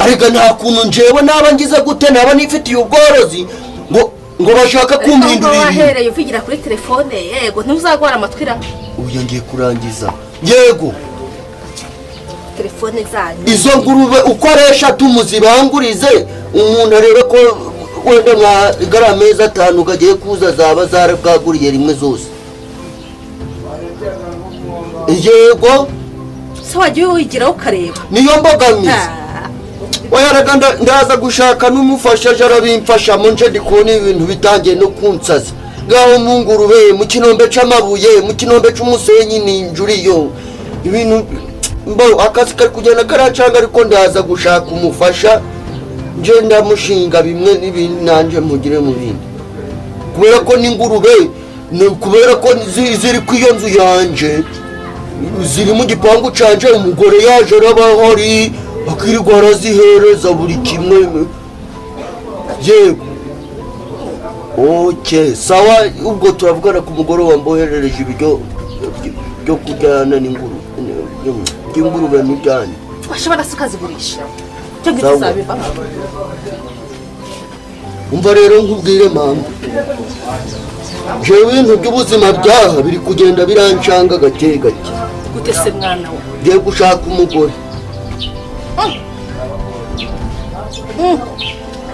ariko nta kuntu njewe naba ngize gute naba nifitiye ubworozi ngo bashaka kumpindurira wahereye uvugira kuri telefone yego ntuzagwara amatwira uyu ngiye kurangiza yego telefone zanyu izo ngurube ukoresha tumuzibangurize umuntu arebe ko wenda nka igarameza 5 gagiye kuza zaba zarabwaguriye rimwe zose yego so wagiye wigiraho ukareba niyo mbogamizi wayaraga ndaza gushaka n'umufasha jarabimfasha mu nje ndikubona ibintu bitangiye no kunsaza ngaho mu ngurube mu kinombe c'amabuye mu kinombe c'umusenyi ninjuriyo ibintu mbo akazi kari kugenda karacanga ariko ndaza gushaka umufasha nje ndamushinga bimwe n'ibindi nanje mugire mu bindi kubera ko n'ingurube kubera ko ziri kwiyo nzu yanje ziri mu gipangu canje umugore yaje arabahari akirirwa arazihereza buri kimwe yego okay sawa ubwo turavugana ku mugore wamboherereje ibyo byo kujyana n'ingurube n'ijyanye washobora sikazigurisha cyo gitsabiva umva rero nkubwire mama jewe ibintu by'ubuzima byaha biri kugenda birancanga gake gake gute se mwana we ngiye gushaka umugore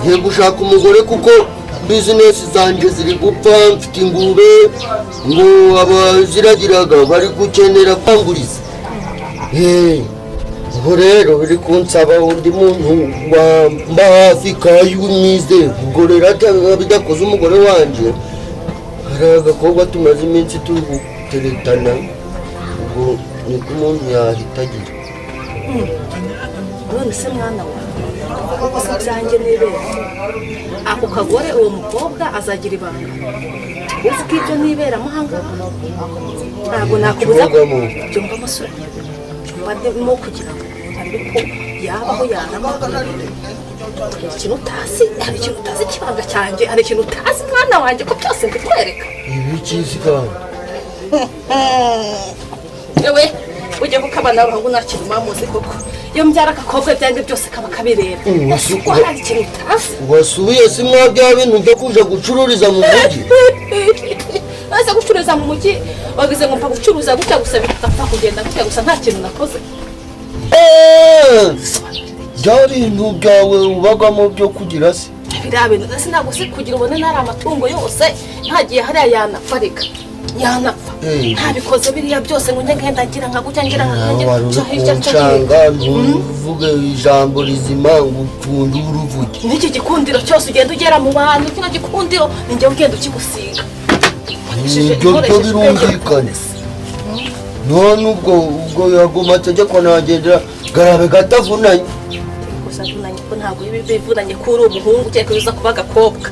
ngiye gushaka umugore kuko bizinesi zanjye ziri gupfa mfite ingurube ngo abaziragiraga bari gukenera kwanguriza ubu rero biri kunsaba undi muntu wamba hafi kayumwize ubwo rero bidakoze umugore wanje hari agakobwa tumaze iminsi turi guteretana ubwo niko umuntu yahita agira none se mwana we kuko se byanjye nibera ako kagore uwo mukobwa azagira ibanga uzi ko ibyo nibera amahanga ntabwo nakubuza byumva amasura bademo kugira ngo ariko yabaho yanaba ikintu utazi hari ikintu utazi ikibanga cyanjye hari ikintu utazi mwana wanjye ko byose mbikwereka ibi kizi kandi yewe ujye gukabana abahungu nta kintu bamuzi koko iyo mbyara agakobwa byanjye byose kaba kabireba kuko hari ikintu utazi wasubiye si mwa bya bintu byo kuja gucururiza mu mujyi ese gucururiza mu mujyi wagize ngo mpa gucuruza gutya gusa bigapfa kugenda gutya gusa nta kintu nakoze bya bintu byawe ubagamo byo kugira se biriya bintu ese ntabwo se kugira ubone ntari amatungo yose ntagiye hariya yanapfa reka yanapfa ntabikoze biriya byose ngo njye ngenda ngira nka gutya ngira nka nshanga ntuvuge ijambo rizima ngo ukunde uruvuge n'iki gikundiro cyose ugenda ugera mu bantu kino gikundiro ni njye ugenda ukigusiga ibyo birumvikana none ubwo yaguma amategeko nagendera garabe gatavunanye gusa vunanye ko ntabwo bivunanye ko uri umuhungu cyangwa uza kuba agakobwa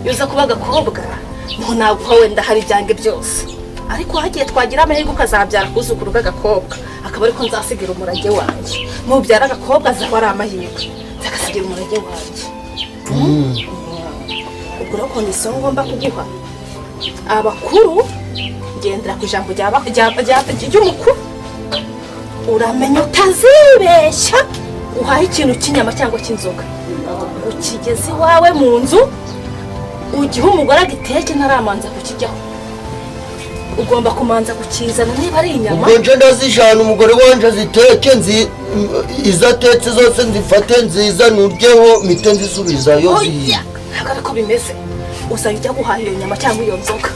iyo uza kuba agakobwa niho ntabwo wenda hari ibyange byose ariko hagiye twagira amahirwe ukazabyara kuzukuru k'agakobwa akaba ariko nzasigira umurage wanjye nubyara agakobwa azaba ari amahirwe nzagasigira umurage wanjye ubwo rero kondisiyo ngomba kuguha abakuru gendera ku ijambo ry'umukuru uramenya utazibeshya uhaye ikintu cy'inyama cyangwa cy'inzoga ukigeze iwawe mu nzu ugihe umugore agiteke ntaramanza kukijyaho ugomba kumanza kukizana niba ari inyama ubwo nje ndazijana umugore wanje aziteke izatetse zose nzifate nziza nuryeho mpite nzisubizayo zihiye ntabwo ariko bimeze uzajya ujya guhaha iyo nyama cyangwa iyo nzoga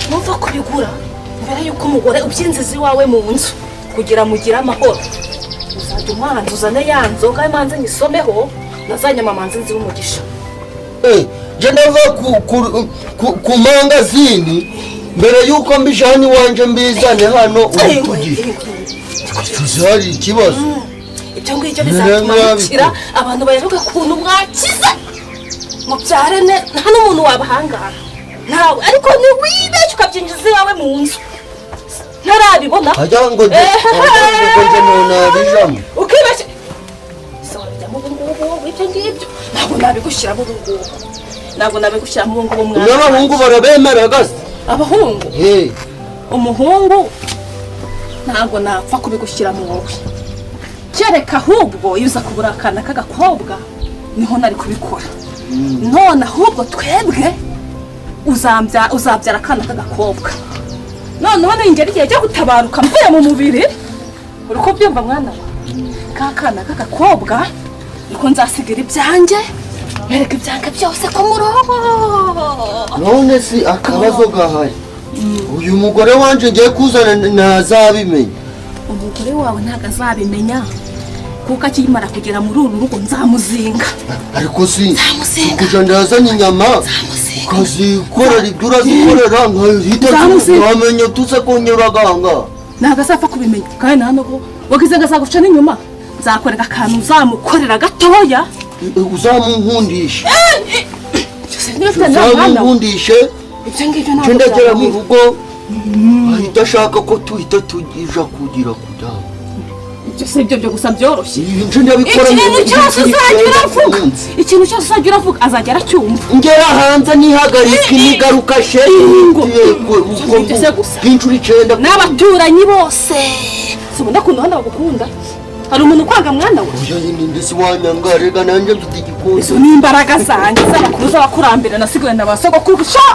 numva kubigura mbere y'uko umugore ubyinjiza iwawe mu nzu kugira mugire amahoro uzajya umanza uzane ya nzoga manze nyisomeho na za nyama manze nzibe umugisha je ndava ku mangazini mbere y'uko mbijana iwanje mbizane hano ubitugiye tuzari ikibazo ibyo ngibyo bizatuma mukira abantu bayavuga ukuntu mwakize mubyarane nta n'umuntu wabahangara nawe ariko ntiwibeshye ukabyinjiza iwawe mu nzu ntarabibona ajya ngo nje nabijamo ukibeshye sawa bijyamo ubu ngubu ibyo ngibyo ntabwo nabigushyiramo ubu ngubu ntabwo nabigushyiramo ubu ngubu mwana n'abahungu barabemera gase abahungu umuhungu ntabwo napfa kubigushyira mu wowe kereka ahubwo iyo uza kubura akana k'agakobwa niho nari kubikora. None ahubwo twebwe uzabyara akana k'agakobwa. Noneho n'ingeri igihe cyo gutabaruka mvuye mu mubiri, uri ko byumva mwana we, kakana k'agakobwa niko nzasigira ibyanjye, bereka ibyanjye byose ko muroho. None si akabazo gahari, uyu mugore wanje ngiye kuzana ntazabimenya. Umugore wawe ntabwo azabimenya kuko akimara kugera muri uru rugo nzamuzinga. Ariko si kuja ndazanye inyama ukazikorera ibyo urazikorera nkamenya tuze kunyuraganga. Ntabwo azapfa kubimenya kandi nta nubwo wagize ngo azaguca n'inyuma. Nzakwereka akantu uzamukorera gatoya, uzamunkundishe. Uzamunkundishe ibyo ngibyo ntabwo ndagera mu rugo ahita ashaka ko tuhita tujya kugira kujyamo. Ibyo si ibyo byo gusa byoroshye. Ikintu cyose uzagira avuga, ikintu cyose uzagira avuga azagera acyumva. Ngera hanze nihagarika imigaruka ingo inshuro 9 n'abaturanyi bose sibunda kundi handa bagukunda. Hari umuntu kwanga mwana we? Oya yindi si wanyanga rega nanje mfite igikundi. Izo ni imbaraga zanjye z'abakuru z'abakurambere nasigaye na basogokuru sha.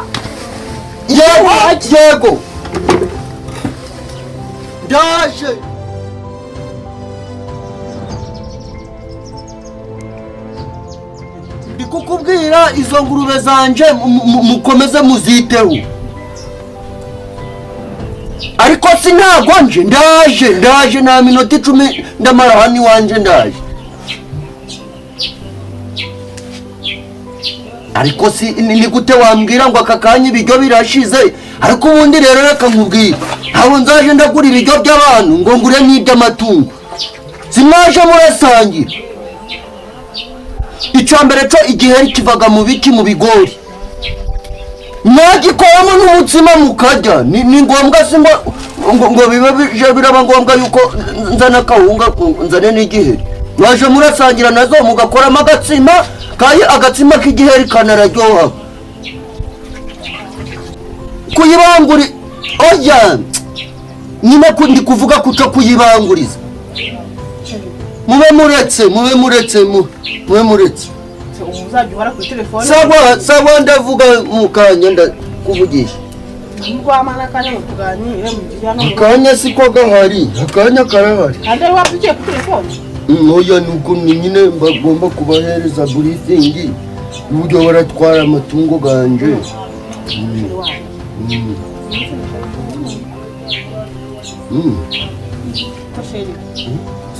Yego ndaje. Ndikukubwira izo ngurube zanje mukomeze muziteho. Ariko sinagwa nje ndaje na minota 10 ndamara hani wanje ndaje. Ariko si ni gute wambwira ngo akakanye ibiryo birashize, ariko ubundi rero reka nkubwira abo nzaje ndagura ibiryo by'abantu ngo ngure n'iby'amatungo simwaje murasangira. Icyambere cyo igihe kivaga mu biti mu bigori nagikoramo n'umutsima mukajya ni ngombwa si ngo bibe biraba ngombwa yuko nzana kawunga nzane n'igiheri. Mwaje murasangira nazo mugakoramo agatsima kaye agatsima k'igiheri kanararyoha kuyibanguri. Oya nyine ndi kuvuga kuco kuyibanguriza. Mube muretse uzajya uhora kuri telefone. Sawa ndavuga mukanya ndakuvugisha. Ngwamana kanya mutuganire mujyana. Akanya siko gahari, akanya karahari. Ande wapigiye kuri telefone? Oya nuko nyine bagomba kubahereza briefing uburyo baratwara amatungo ganje.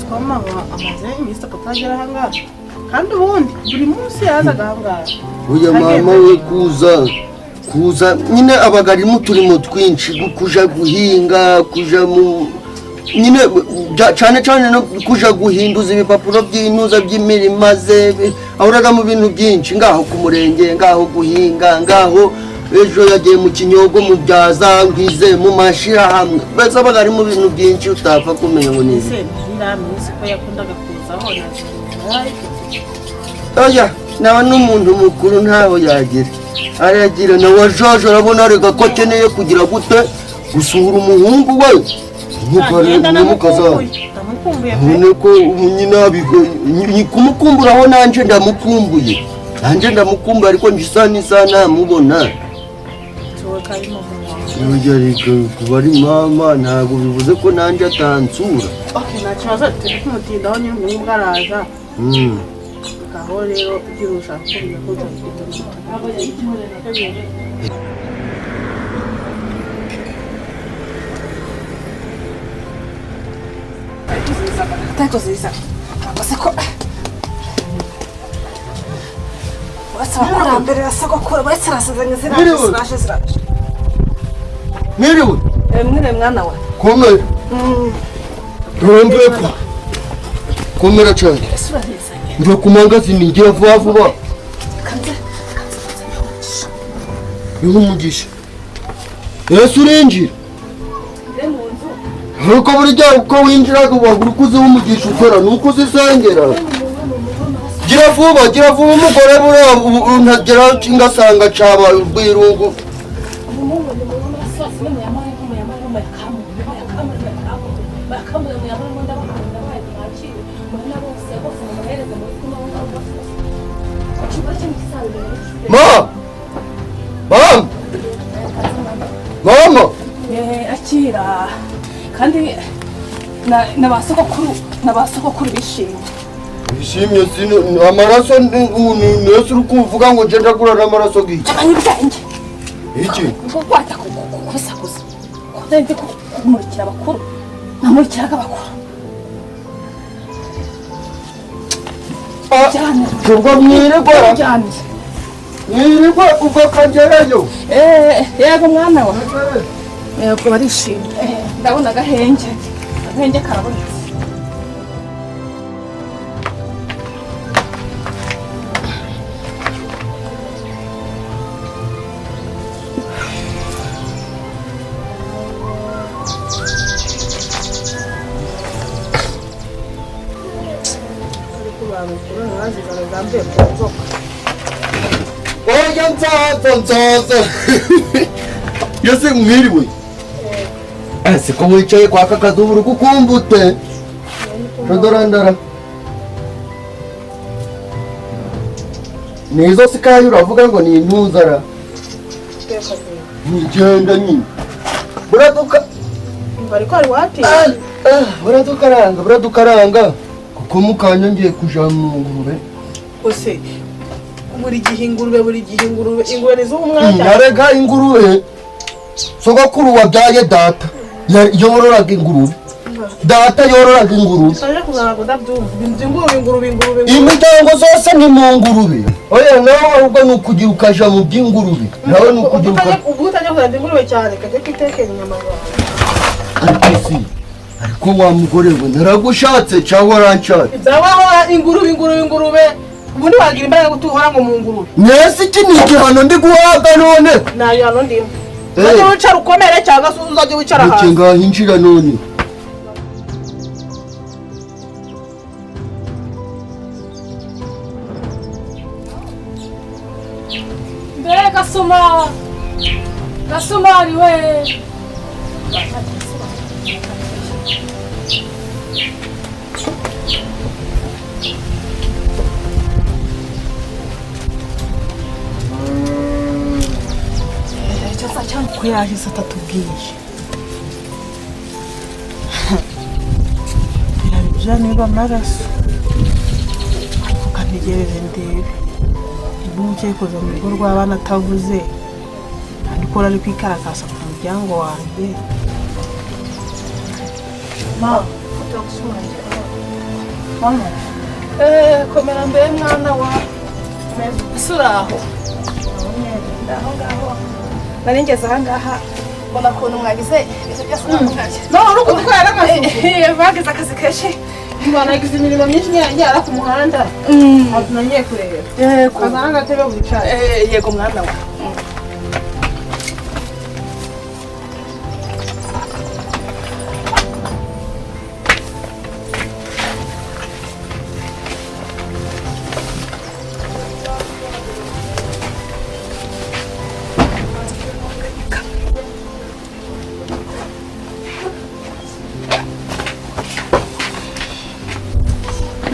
Sikoma amaze iminsi atagera ahangaha kandi ubundi buri munsi yazaga ahangaha. Oya mama we kuza nyine abagarimo turimo twinshi kuja guhinga kuja mu nyine cyane no kuja guhinduza ibipapuro by'intuza by'imirima ze ahuraga mu bintu byinshi ngaho ku murenge ngaho guhinga ngaho ejo yagiye mu Kinyogo mu byaza ngwize mu mashira hamwe beza bagari mu bintu byinshi utapfa kumenya ngo ni ese nyiramisi ko yakundaga kuzaho oya nawe n'umuntu mukuru ntaho yagira aragira na wa Jojo arabona rega ko akeneye kugira gute gusura umuhungu we none ko nyina bigo kumukumburaho nanje ndamukumbuye ariko njisa namubona. Kuba ari mama ntabwo bivuze ko nanje atansura. Nta kibazo turi kumutindaho nyine umwuga araza. Aho rero ugira ushaka Tako ziza. Basako. Wakurambere basako bose rasazanye zirashe. Mwiriwe. Mwire mwana wa. Komera. Ndombe ko. Komera cyane. Ndio kumangazini ngiye vuba. Umugisha. Yesu urinjira. Nuko burya uko winjiraga wagura kuze umugisha ukora nuko uzisengera. Gira vuba umugore bura ntagera ngasanga caba rwirungu. Ma! Mama! Mama! akira kandi n'abasogokuru bishimye. Bishimye sino amaraso nese uri kuvuga ngo nje ndagura n'amaraso giki? Cyangwa ibyanjye. Iki? Kwata kusakuza. Ndende kumurikira abakuru. Namurikiraga abakuru. Cyane. Ubwo mwirirwa. Cyane. Mwirirwa ubwo kagerayo. Yego mwana wa. Yego barishimye. Ndabona agahenge. Agahenge karabonetse. Oya nzaza. Yose mwiriwe. Siko wicaye kwa kakazuburu kukumbute. Rodorandara. Nizo sikayo uravuga ngo ni intuzara. Nigenda nyine. Buraduka. Bariko ari wati. Buradukaranga. Kuko mukanya ngiye kuja mu ngurube. Ose buri gihe ingurube ingurube nizo umwanya. Narega ingurube. Sogokuru wabyaye data. Yororaga ingurube. Data yororaga ingurube. Saje kuzana kudabyumva. Ingurube. Imiryango zose ni mu ngurube. Oya nawe ahubwo ni ukugira ukaja mu by'ingurube. Nawe ni ukugira ubutajya kuzana ingurube cyane kajya kwitekera inyama zawe. Ariko wa mugore we naragushatse cyangwa waranshatse. Zabaho ingurube. Ubundi wagira imbaraga gutuhora ngo mu ngurube. Nese iki ni igihano ndi guhabwa none. Nayo hano ndimo. Uzajya wicara ukomere cyangwa se uzajya wicara hasi. Ngaho hinjira none. Mbere Gasumari we. Ko yahise atatubwiye birabija niba amaraso ukantegereze ndebe ntugiye kuza mu rugo rw'abana atavuze ariko ari kwikarakasa ku muryango wanjye. Mama komera mbere mwana wa suraho ndaho narengeze aha ngaha mbona ukuntu mwagize ibyo byose namufashe. Uri gutwara amazu bagize akazi kenshi nagize imirimo myinshi njyara ku muhanda nagiye kureba kazana agatebe wicara. Yego mwana we.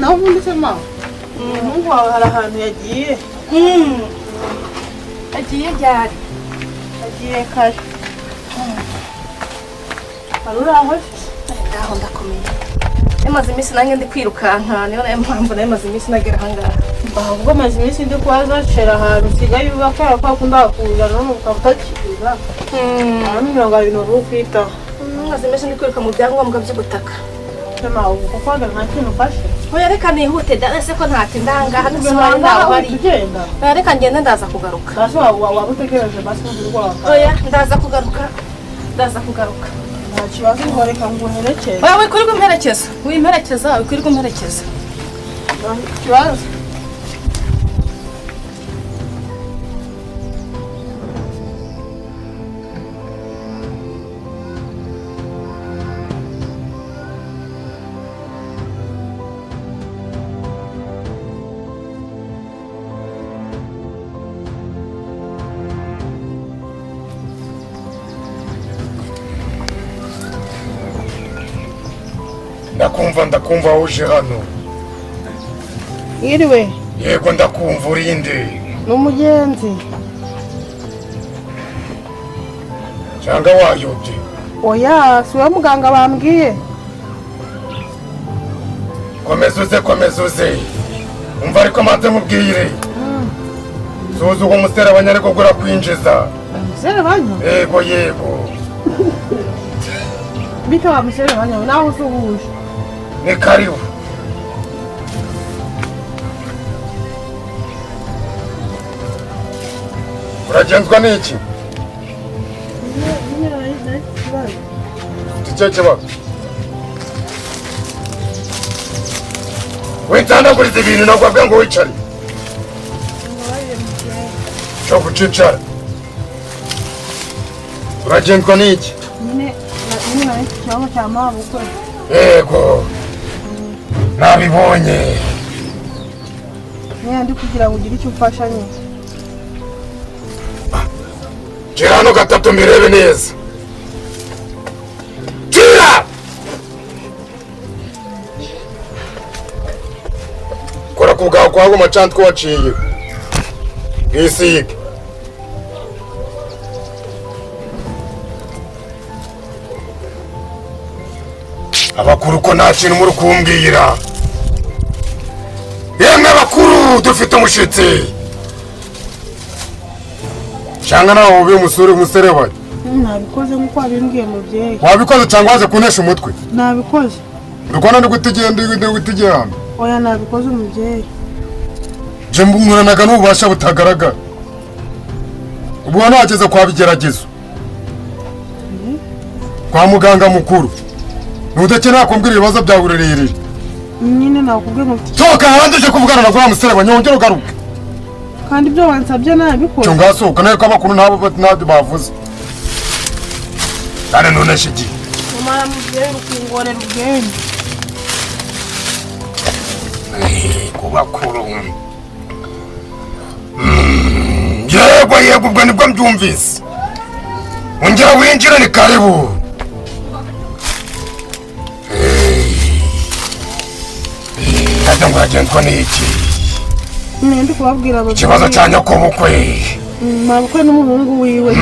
Naho ubundi se mama umuhungu wawe hari ahantu yagiye. Agiye ryari? Agiye kare. Hari uraho? Ndaho ndakomeye. Emaze iminsi nanjye ndi kwirukanka niyo nayo mpamvu namaze iminsi nagera aha ngaha. Ahubwo maze iminsi ndi kuhazacera ahantu nsigaye ubakora ko akunda kuza none ukaba utakiza. Mirongo abiri n'ubu kwitaho. Maze iminsi ndi kwiruka mu byangombwa by'ubutaka. Mama ubu kuko nta kintu ufashe. Oya reka nihute ndase ko ntatinda ahangaha n'isomari nawe bari. Oya reka ngende ndaza kugaruka. Basi waba utegereje basi urwara. Oya ndaza kugaruka. Nta kibazo ngo reka nguherekeze. Oya wikurwa imperekeza. Wikurwa imperekeza. Kibazo. Ndakumva uje hano. Iriwe Yego ndakumva urinde. N'umugenzi. Cyangwa wayobye. Oya, siwe muganga bambwiye. Komeza uze. Umva ariko manze nkubwire. Suzu uwo mustere abanyariko gura kwinjiza. Mustere banyo? Yego. Bita wa mustere banyo naho usuhuje. Ni karibu. Uragenzwa n'iki? Ticyekeba. Witandaguriza ibintu nagwabwa ngo wicare. Cyo kucicara. Uragenzwa n'iki? Nyine ikibazo cya mabukwe. Yego. Nabibonye. Ndi kugira ngo ugire icyo ufasha nyine. Gira hano gatatu mbirebe neza. Gira! Kora ku bwawe kwawe amacantwe waciye. Bwisige. Abakuru ko nta kintu muri kumbwira. Yemwe abakuru dufite umushitsi. Cyangwa nawe ube umusore wawe. Nabikoze nkuko wabimbwiye mubyeyi. Wabikoze cyangwa waje kunesha umutwe? Nabikoze. Urwana ndi gutigenda. Oya nabikoze umubyeyi. Je mbumuranaga n'ububasha butagaragara. Ubu wanageze kwa bigeragezo. Kwa muganga mukuru. Nudakenera kumbwira ibibazo byawe urerere. Nyine nakubwiye ngo Soka handije kuvugana na kwa musore banyongera ugaruke. kandi ibyo wansabye nabikoze. Cyo ngasohoka nayo kabakuru nabo bavuze. Kandi none shigi. Mama mubyeyi ukingorera ubwenge. Kubakuru. Yego ubwo nibwo mbyumvise. Ongera winjira ni karibu. Kandi ngagenzwa n'iki? Ndi kubabwira abagabo. Ikibazo cya nyokobukwe. Mabukwe n'umuhungu wiwe.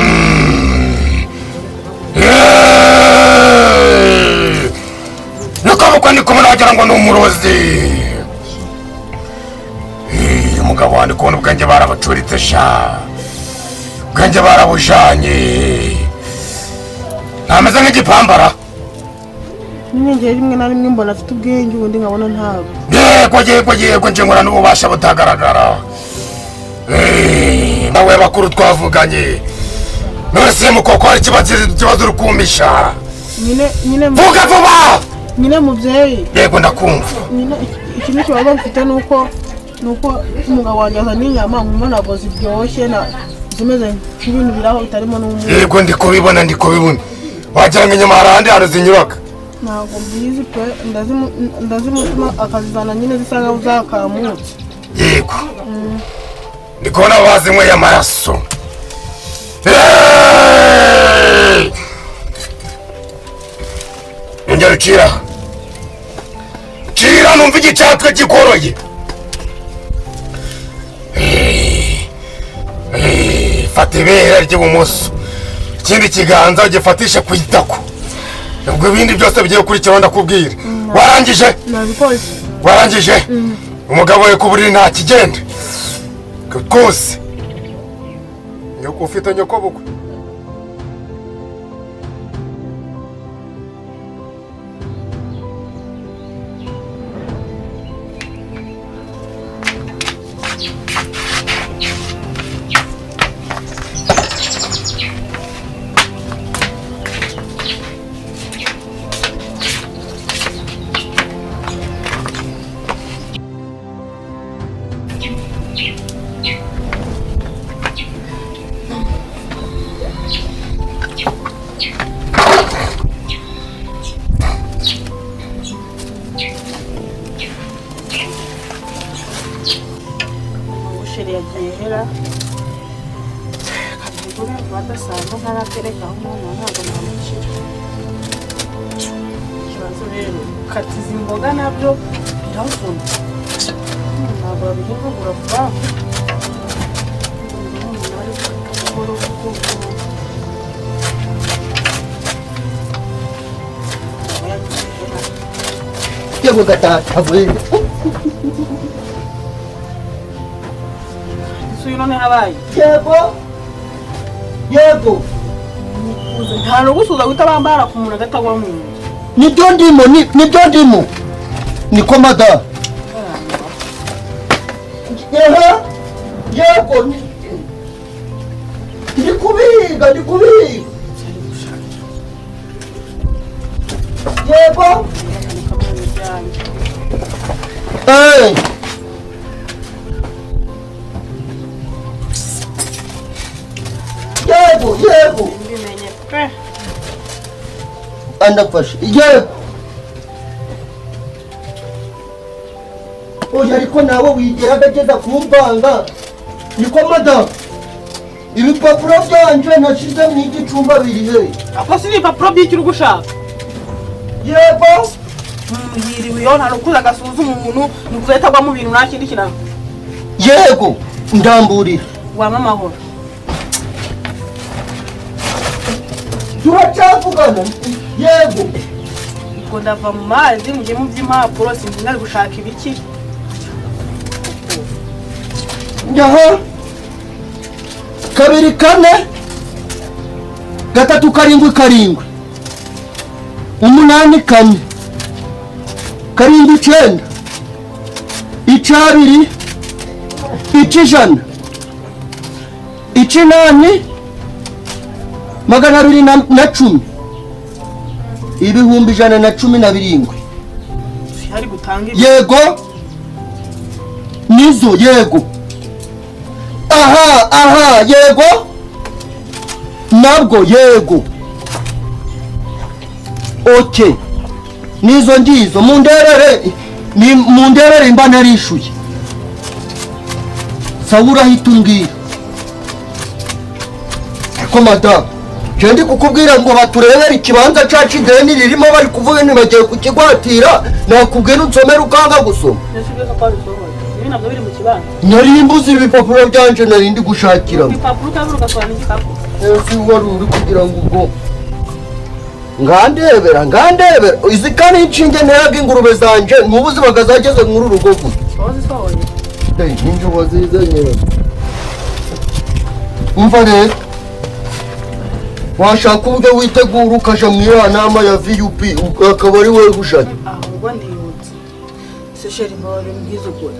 Nyokobukwe ni kumwe nagira ngo ni umurozi. Umugabo wandi kubona ubwenge barabacuritse sha. Ubwenge barabujanye. Ntameze nk'igipambara. Nyine rimwe na rimwe mbona afite ubwenge ubundi nkabona ntabwo. Yego nje ngora n'ububasha butagaragara. Nawe bakuru twavuganye. None se mukoko hari ikibazo rukumisha. Nyine vuga vuba. Nyine mubyeyi. Yego ndakumva. Nyine ikintu kibazo mfite nuko umugabo wanjye azana inyama nkumva ntabwo ziryoshye na zimeze nk'ibintu biraho bitarimo n'umuntu. Yego ndi kubibona. Wagira ngo inyama hari ahandi hantu zinyuraga. Ntabwo mbizi pe ndazimutuma akazizana nyine zisa nkaho zakamutse. Yego. Ndi kubona bazinyweye amaraso. Ongera ucira numva igicatwe gikoroye. Fata ibere ry'ibumoso, ikindi kiganza ugifatishe ku itako. Ubwo ibindi byose bigiye gukurikiraho ndakubwira. Warangije? Nabikoze. Warangije? Umugabo we ku buriri nta kigenda rwose. Ufite nyokobukwe. Yagiye kabigure badasanzwe nk'araterekaho umuntu ntabwo namucira. Ikibazo rero katiza imboga nabyo biravuna. ntabwo babihingagura vuba yego gatata we isuyu none habaye yego nta n'ugusuza guhita bambara ku muntu agatagwa mu nzu nibyo ndimo niko madamu yego ndi kubiga yego yego mbimenye pe andafashe yego oya ariko nawe wigera agageza kumvanga niko madamu ibipapuro byanje nashize mu igicumba biri he ako si ibipapuro by'icyo uri gushaka yego yiriwe iyo nta n'ukuza agasuzuma umuntu ni ukuzahita agwa mu bintu nta kindi kintu yego ndamburira wama amahoro turacavugana yego ubwo ndava mu mazi mujye mu by'impapuro sinzi nari gushaka ibiki ngaha 2 4 3 7 8 8 4 karindwi 9 icabiri icijana icinani 210 ibihumbi 117 hari gutanga yego nizo yego aha yego nabwo yego okay nizo ndizo munderere mba narishuye sawura hitungira ariko madamu jendi kukubwira ngo baturebere ikibanza cacu ideni ririmo bari kuvuga ntibagiye kukigwatira nakubwira unsomera ukanga gusoma nari mbuze ibipapuro byanje nari ndi gushakira ese wari uri kugira ngo ubwo ngandebera izi kani inshinge nteraga ingurube zanje nk'ubu zibaga zageze muri urugo gusa ninjo wazizanye umva rero washaka uburyo witegura ukaja mu iriya nama ya vup akaba ari wowe gushaka ahubwo ndibutse se sheri mbabare mbwiza ukuri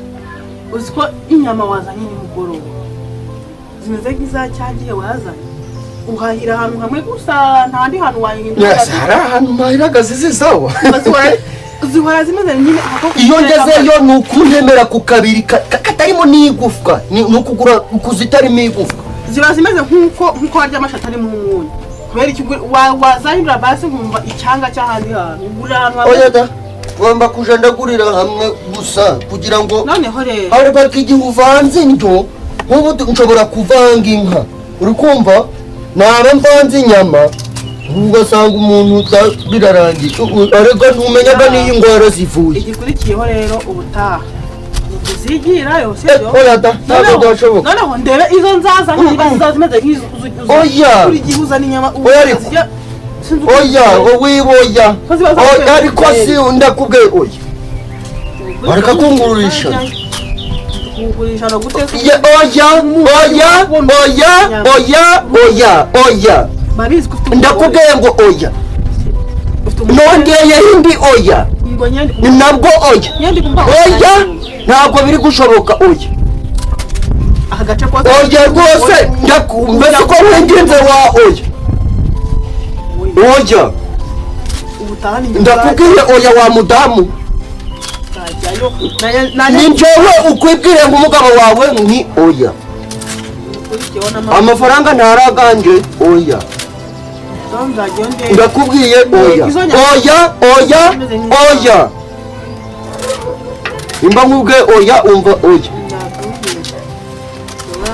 uzi ko inyama wazanye nimugoroba zimeze nk'iza cyagihe wazanye uhahira ahantu hamwe gusa nta handi hantu wahindura hari ahantu mahiraga zizisawa zihora zimeze nyine iyo ngezeyo ni ukuntemera ku kabiri katarimo n'igufwa ni ukugura kuzitarimo igufwa ziba zimeze nk'uko warya amashashi ari mu mwunyu kubera iki wazahindura basi nkumva icyanga cy'ahandi hantu ugurira ahantu hamwe oya da ngomba kuja ndagurira hamwe gusa kugira ngo noneho rero ariko igihe uvanze indyo nk'ubu nshobora kuvanga inka uri kumva naba mvanze inyama ugasanga umuntu birarangiye ariko ntumenyaga n'iyo indwara zivuye igikurikiyeho rero ubutaha uzigirayo sibyo oya da ntabwo byashoboka noneho ndebe izo nzaza niba ziza zimeze nk'izo oya buri gihe uzana inyama oya wiboya ariko si ndakubwiye oya bareka kungururisha oya ndakubwiye ngo oya nongeye indi oya nabwo oya ntabwo biri gushoboka oya rwose mbese ko wengenze wa oya ndakubwiye oya wa mudamu ni njyewe ukwibwire ngo umugabo wawe ni oya amafaranga ntaraganje oya ndakubwiye oya imba nkubwe oya umva oya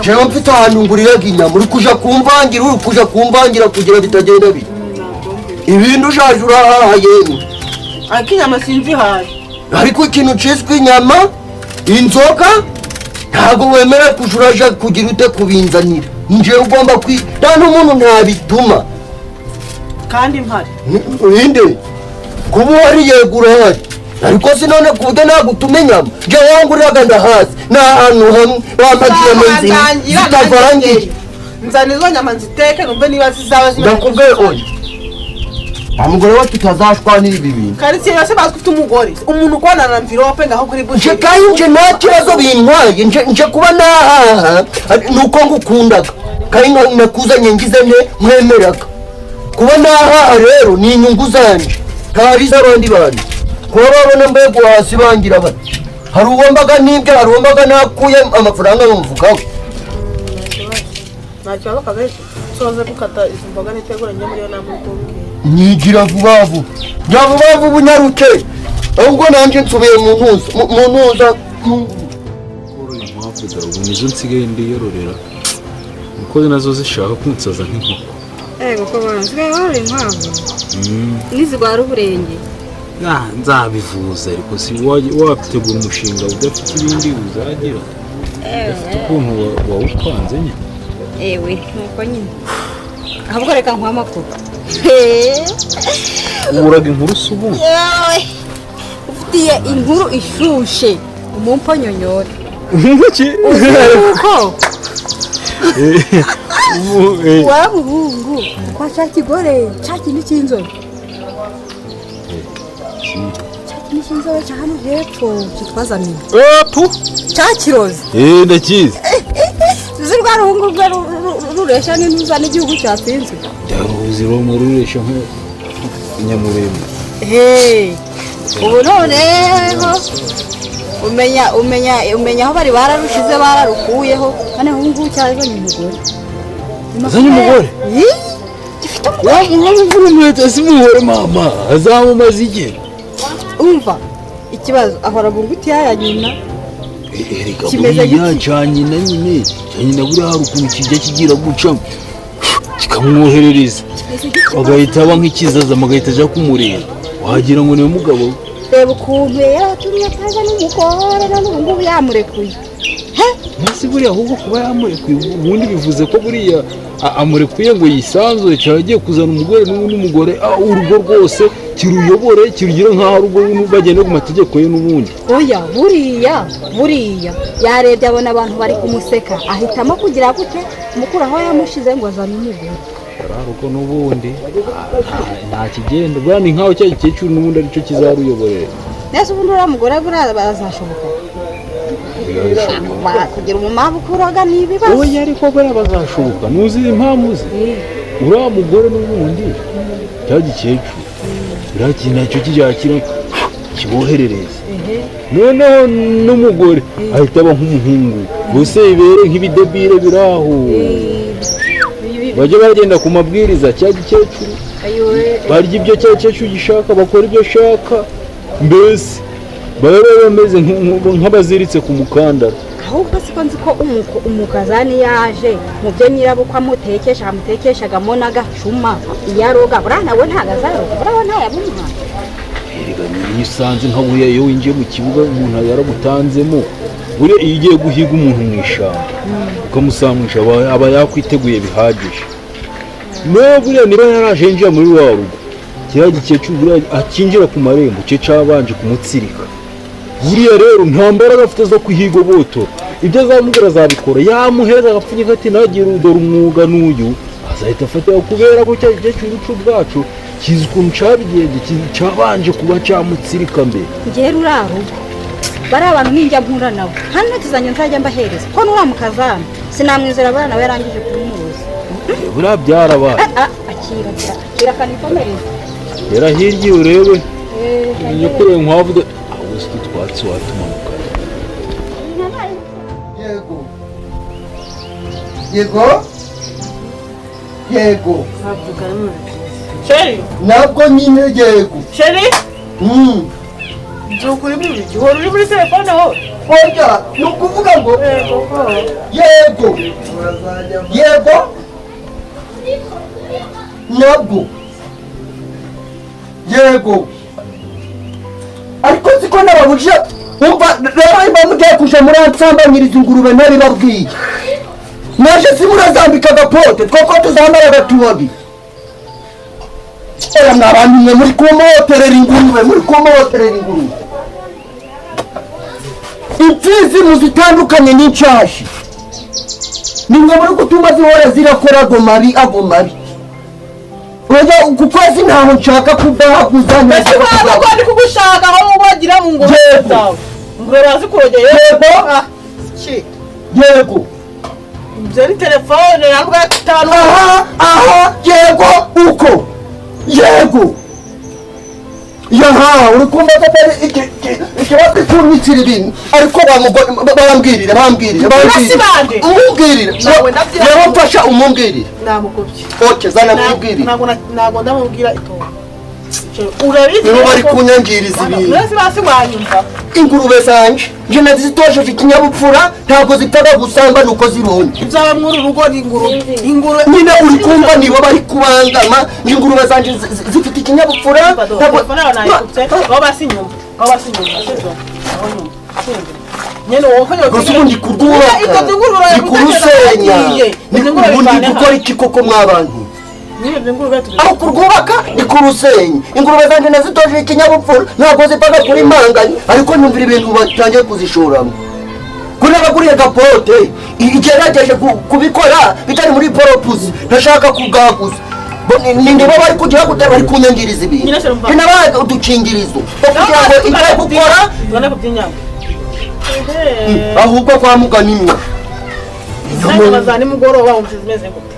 jewe mfite ahantu nguriraga inyama uri kuja kumvangira kugira bitagenda bite ibintu ushaje urahaha yemwe ariko inyama sinzihaye ariko ikintu ciswe inyama inzoga ntabwo wemera kujuraja kugira ute kubinzanira njyewe ugomba nta n'umuntu ntabituma kandi mpari inde kuba uhari yegura hari ariko sinone ku buryo nagutuma inyama njye wanguriraga ndahazi ni ahantu hamwe wampagiyemo nzima zitavangiye nzana izo nyama nziteke numve niba zizaba ndakubwiye oya nta mugore we tutazashwanira ibi bintu karitsiye yose bazi ko ufite umugore umuntu ukubona na mvirope ngaho kuri buji nje kandi nje nta kibazo bintwaye nje kuba nahaha nuko ngukundaga kandi nakuzanye ngize nte mwemeraga kuba nahaha rero ni inyungu zanje ntari iz'abandi bantu kuba babona mbego hasi bangira bati hari uwombaga n'ibyo hari uwombaga nakuye amafaranga mu mufuka we nta kibazo kabeshi soze gukata izi mboga nitegura njye muri yo nama ukubwira nigira vuba vuba njya vuba vuba unyaruke ahubwo nanjye nsubiye mu ntuza Koroye inkwavu zawe ubu nizo nsigaye ndiyororera kuko nazo zishaka kunsaza nk'inkoko. Ko bana nsigaye worora inkwavu nizigwara uburenge Nzabivuza ariko si wategura umushinga udafite ibindi uzagira ufite ukuntu wawupanze nyine. Ewe nuko nyine ahubwo reka nkwa amakuru Uburaga inkuru subu ufitiye inkuru ishushe umumponyonyore iki uko wa muhungu kwa cya kigore cya kintu cy'inzobe cya kintu cy'inzobe cya hano hepfo kitwaza mimi cya kirozi ndakizi zirwa ruhungu ruresha n'intuza n'igihugu cyatsinzwe ndaruzi ro mu ruresha nk'inyamurembe ubu noneho umenya aho bari bararushize bararukuyeho hano hungu cyazanye umugore azanye umugore gifite umugore wamuvuna umwete si muhore mama azamumaze igihe umva ikibazo ahora bungutiya ya nyina erega buriya cya nyina buriya hari ukuntu kijya kigira gucamo kikamwoherereza agahita aba nk'ikizaza agahita ajya kumureba wagira ngo niwe mugabo we. reba ukuntu yaratumye ataza n'umugore none ubu ngubu yamurekuye Nasi buriya ahubwo kuba yamurekuye ubundi bivuze ko buriya amurekuye ngo yisanzure cyangwa agiye kuzana umugore n'undi mugore urugo rwose kiruyobore kirugira nk'aho urugo bagenda ku mategeko ye n'ubundi. Oya buriya yarebye abona abantu bari kumuseka ahitamo kugira gute mukuru aho yamushize ngo azane umugore ariko n'ubundi nta kigenda buriya ni nk'aho cya gikecuru n'ubundi aricyo kizaruyoborera. nese ubundi uriya mugore buriya bazashoboka kugira umumama ukuraga ni ibibazo. Oya ariko buriya bazashoboka nuzi impamvu ze uriya mugore n'ubundi cya gikecuru buriya kintu nacyo kijakira kiboherereza noneho n'umugore ahita aba nk'umuhungu bose bibere nk'ibidebire biraho bajya bagenda ku mabwiriza cya gikecuru barya ibyo cya gikecuru gishaka bakora ibyo ashaka mbese baba bameze nk'abaziritse ku mukandara. ahubwo siko nzi ko umukazani yaje mu byo nyirabukwe amutekeshagamo n'agacuma iyo aroga buriya nawe ntabwo azaroga buriya ntayabumuha. Erega niyo usanze nka buriya iyo winjiye mu kibuga umuntu yaragutanzemo buriya iyo ugiye guhiga umuntu mu ishyamba ukamusangisha aba yakwiteguye bihagije. Niba buriya niba yaraje yinjira muri wa rugo kiriya gikecuru buriya akinjira ku marembo cye cabanje kumutsirika buriya rero nta mbaraga afite zo kuhigobotora ibyo azamubwira azabikora yamuheza agapfunyika ati nagira udora umwuga n'uyu azahita afatira kubera ko cya gikecuru c'ubwacu kizi ukuntu cabigenze cabanje kuba camutsirika mbere. Njyewe uriya rugo bari abantu ninjya mpura nabo hano tuzanye nzajya mbahereza ko n'uriya mukazana sinamwizera buriya nawe yarangije kumuruza buriya byarabaye akira kanikomereza yera hirya urebe umenye ko ureba nkwavu aho uzi ko utwatsi watumanuka. yego sheri nabwo nyine yego sheri byukuri muri iki hora uri muri telefone ho oya ni ukuvuga ngo yego nabwo yego ariko siko nababujije umva rero niba mugiye kuja muri ansambanyiriza ingurube ntabibabwiye naje simurazambika agapote twoko tuzambara agatubabi oya mwabantu mwe muri kumuhoterera ingurube imfizi muzitandukanye n'inshashi nimwe muri gutuma zihora zirakora ago mabi oya kukwezi ntaho nshaka kudahaguza mbese waza ko ndi kugushaka aho wagira mu ngoro zawe ngoro bazikurogeye yego byari telefone ntabwo gatanu aha yego uko yego yaha uri kumva ko ikibazo cy'umwitsira ibintu ariko bambwirire rero mfasha umumbwirire namukubye oke zana mubwirire ntabwo ndamubwira itongo urabizi nibo bari kunyangiriza ibintu urasi basi wanyumva ingurube zanje nje nazitoje mfite ikinyabupfura ntabwo zipfaga gusamba nuko zibonye uzaba muri urugo ingurube nyine uri kumva nibo bari kubangama ingurube zanje zifite ikinyabupfura ntabwo basi nyumva nyene wowe gusa ubundi kurwubaka ni kurusenya ubundi gukora iki koko mwabantu aho kurwubaka ni kurusenya ingurube zanjye nazitoje ikinyabupfura ntabwo zipfaga kuri manganya ariko nyumvira ibintu batangiye kuzishoramo kuri abaguriye gapote igerageje kubikora bitari muri poropusi ntashaka kugaguza nibo bari kugira gute bari kunyangiriza ibintu binabaga udukingirizo kugira ngo ijye gukora ahubwo kwa muganimwe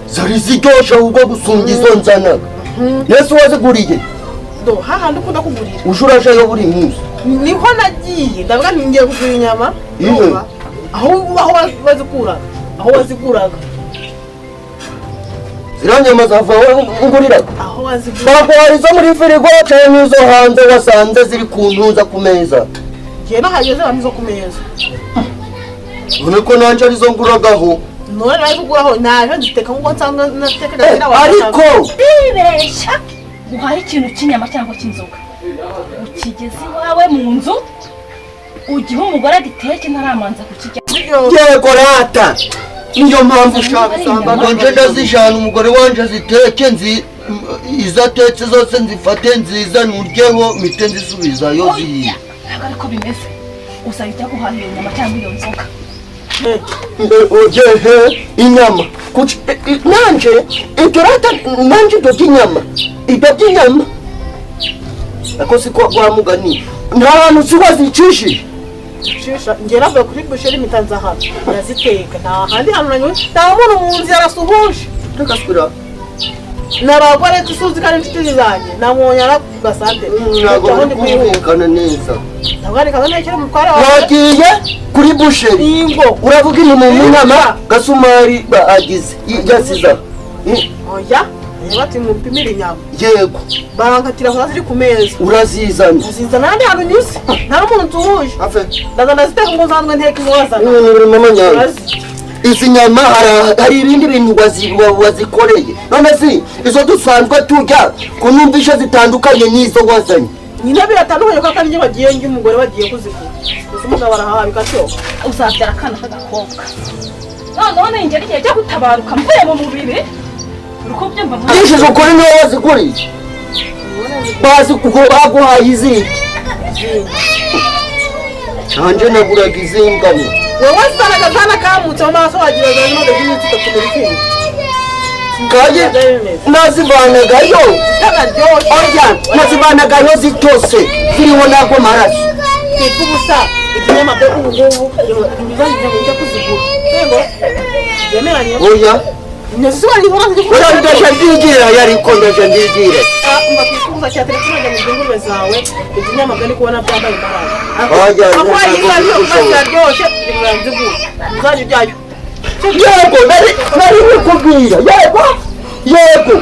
zari ziryoshe ahubwo gusunga izo nzanaga yesu waziguriye hahandi ukunda kugurira uje urajayo buri munsi niho nagiye ndavuga ngiye kugura inyama aho wazikuraga ziriya nyama zava unguriraga ntabwo hari izo muri firigo cyangwa n'izo hanze wasanze ziri ku ntuza ku meza njye nahageze banizo ku meza none ko nanjye arizo nguragaho none nawe kuguraho naje nziteka nk'uko nsanga nateka ariko bibeshya guhaha ikintu cy'inyama cyangwa cy'inzoga ukigeze iwawe mu nzu ugihe umugore agiteke ntaramanza kukijya yego rata niyo mpamvu ushaka ngo nje ndazijana umugore wanje aziteke izo atetse zose nzifate nziza nuryeho mpite nzisubizayo zihiye ntabwo ariko bimeze uzahita guhaha iyo nyama cyangwa iyo nzoga ojehe inyama nanje ibyo rata nanje ibyo by'inyama ako siko wamugani nta hantu siwazicishije ngera avuye kuri busheri mitanza hano yaziteka nta handi hantu nanywe nta muntu mu nzu yarasuhuje reka n'abagore tusuzi kandi inshuti zanjye namubonye aragasante ntabwo bari kumvikana neza ntabwo ari kagame kiri mutware wawe wagiye kuri busheri ingo uravuga inyuma mu nama gasumari agize yasiza oya bati mupimire inyama yego barankatira aho ziri ku meza urazizana n'ahandi hantu nyuze nta n'umuntu tuhuje ndazana ziteka ngo nzanzwe nteke iwazana uri mama nyawe izi nyama hari ibindi bintu wazikoreye none si izo dusanzwe turya ko numvishe zitandukanye n'izo wazanye nyine biratandukanye kuko kandi bagiye umugore bagiye kuzikura gusa umugabo arahaha bigatyoha uzabyara akana k'agakobwa none ingeri igihe cyo gutabaruka mvuye mu mubiri yishize ukuri niwe waziguriye bazi kuko baguhaye izindi canje naguraga izingano wowe wasanaga zana kamutse mu maso wagira ngo none by'imiti itakumira ikintu kaje nazivanagayo oya nazivanagayo zitose ziriho nago maraso ifu gusa ikinyama byo ubu ntibizajya ngo njya kuzigura yego yemeranye oya Nasuari ngora ngikora ndasha ndigira yari kondaje ndigira mba kwikuza cya telefone ya mugengurwe zawe ikinyama gani kubona byambaye imbaraga oya akwa yikanyo kubaryoshe biranzigu muzajya byayo yego nari nikubwira yego